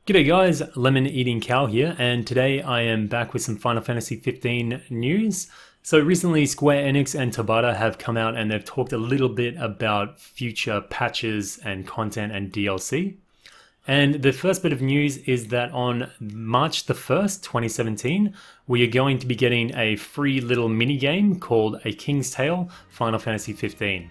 G'day guys, Lemon Eating Cow here, and today I am back with some Final Fantasy 15 news. So recently Square Enix and Tabata have come out and they've talked a little bit about future patches and content and DLC. And the first bit of news is that on March the 1st, 2017, we are going to be getting a free little mini game called A King's Tale Final Fantasy 15.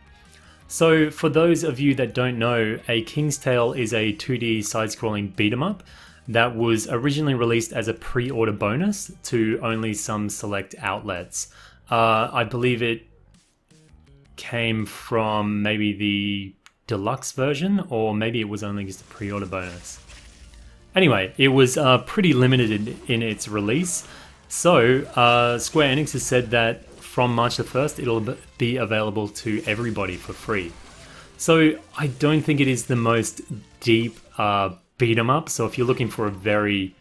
So for those of you that don't know, A King's Tale is a 2D side-scrolling beat-em-up that was originally released as a pre-order bonus to only some select outlets. I believe it came from maybe the deluxe version, or maybe it was only just a pre-order bonus. Anyway, it was pretty limited in its release. So Square Enix has said that from March the 1st, it'll be available to everybody for free. So I don't think it is the most deep beat 'em up. So if you're looking for a very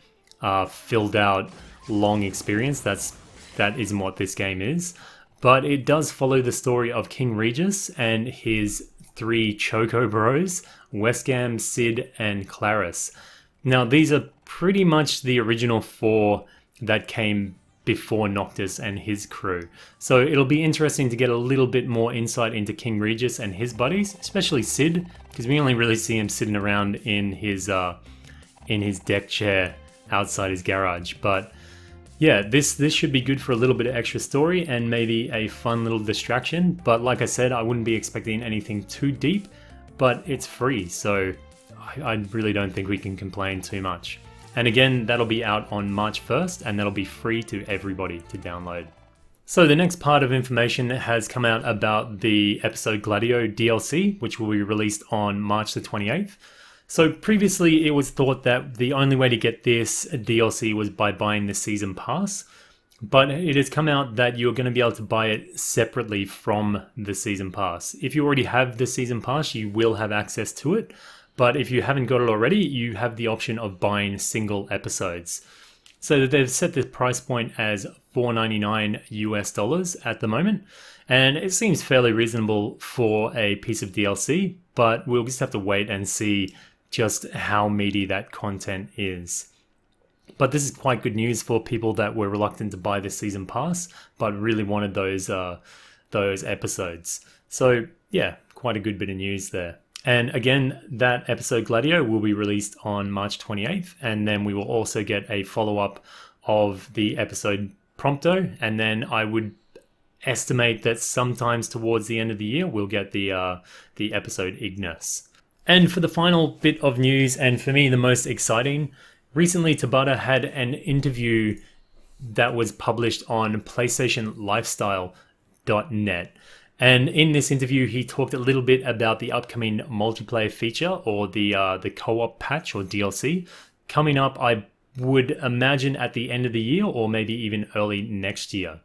filled out, long experience, that isn't what this game is. But it does follow the story of King Regis and his three Choco Bros, Westgam, Sid, and Claris. Now these are pretty much the original four that came before Noctis and his crew. So it'll be interesting to get a little bit more insight into King Regis and his buddies, especially Sid, because we only really see him sitting around in his deck chair outside his garage. But yeah, this should be good for a little bit of extra story and maybe a fun little distraction. But like I said, I wouldn't be expecting anything too deep, but it's free, so I really don't think we can complain too much. And again, that'll be out on March 1st, and that'll be free to everybody to download. So the next part of information has come out about the episode Gladio DLC, which will be released on March the 28th. So previously it was thought that the only way to get this DLC was by buying the season pass, but it has come out that you're going to be able to buy it separately from the season pass. If you already have the season pass, you will have access to it. But if you haven't got it already, you have the option of buying single episodes. So they've set the price point as $4.99 US at the moment. And it seems fairly reasonable for a piece of DLC, but we'll just have to wait and see just how meaty that content is. But this is quite good news for people that were reluctant to buy the season pass, but really wanted those episodes. So yeah, quite a good bit of news there. And again, that episode Gladio will be released on March 28th, and then we will also get a follow-up of the episode Prompto, and then I would estimate that sometimes towards the end of the year we'll get the episode Ignis. And for the final bit of news, and for me the most exciting, recently Tabata had an interview that was published on PlayStationLifestyle.net. And in this interview, he talked a little bit about the upcoming multiplayer feature, or the co-op patch or DLC coming up. I would imagine at the end of the year, or maybe even early next year.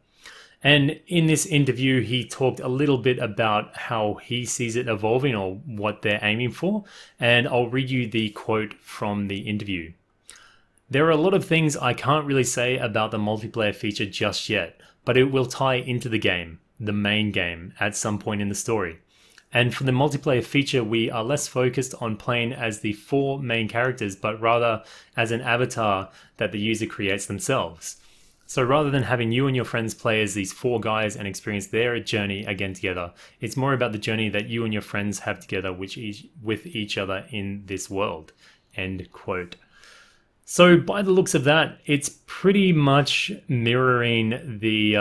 And in this interview, he talked a little bit about how he sees it evolving, or what they're aiming for. And I'll read you the quote from the interview. "There are a lot of things I can't really say about the multiplayer feature just yet, but it will tie into the game, the main game, at some point in the story. And for the multiplayer feature, we are less focused on playing as the four main characters, but rather as an avatar that the user creates themselves. So rather than having you and your friends play as these four guys and experience their journey again together, it's more about the journey that you and your friends have together with each other in this world." End quote. So by the looks of that, it's pretty much mirroring the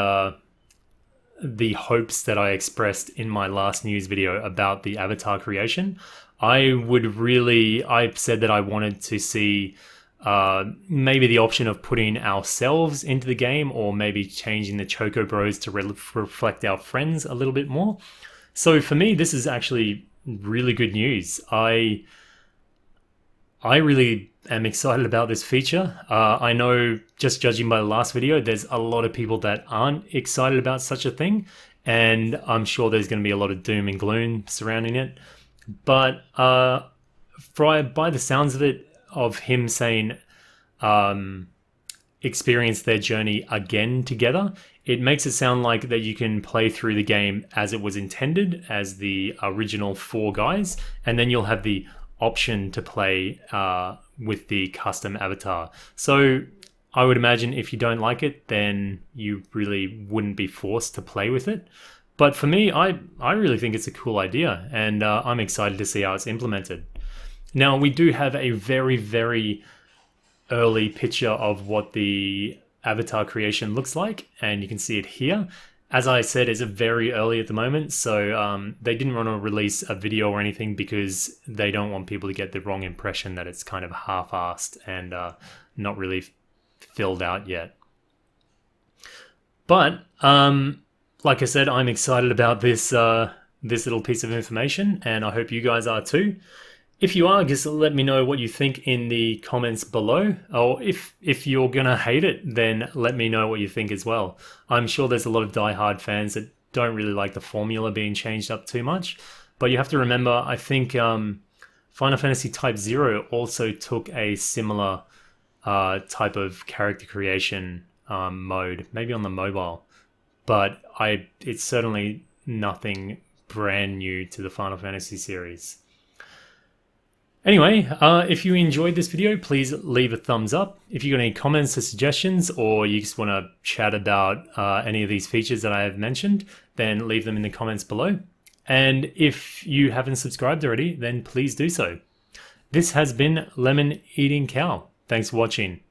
hopes that I expressed in my last news video about the avatar creation. I said that I wanted to see maybe the option of putting ourselves into the game, or maybe changing the Choco Bros to reflect our friends a little bit more. So for me, this is actually really good news. I really am excited about this feature. I know, just judging by the last video, there's a lot of people that aren't excited about such a thing, and I'm sure there's going to be a lot of doom and gloom surrounding it. But by the sounds of it, of him saying experience their journey again together, it makes it sound like that you can play through the game as it was intended, as the original four guys, and then you'll have the option to play with the custom avatar. So I would imagine if you don't like it, then you really wouldn't be forced to play with it. But for me, I really think it's a cool idea, and I'm excited to see how it's implemented. Now, we do have a very, very early picture of what the avatar creation looks like, and you can see it here. As I said, it's very early at the moment, so they didn't want to release a video or anything because they don't want people to get the wrong impression that it's kind of half-assed and not really filled out yet. But like I said, I'm excited about this this little piece of information, and I hope you guys are too. If you are, just let me know what you think in the comments below. Or if you're gonna hate it, then let me know what you think as well. I'm sure there's a lot of die-hard fans that don't really like the formula being changed up too much. But you have to remember, I think Final Fantasy Type 0 also took a similar type of character creation mode, maybe on the mobile. But it's certainly nothing brand new to the Final Fantasy series. Anyway, if you enjoyed this video, please leave a thumbs up. If you got any comments or suggestions, or you just want to chat about any of these features that I have mentioned, then leave them in the comments below. And if you haven't subscribed already, then please do so. This has been Lemon Eating Cow. Thanks for watching.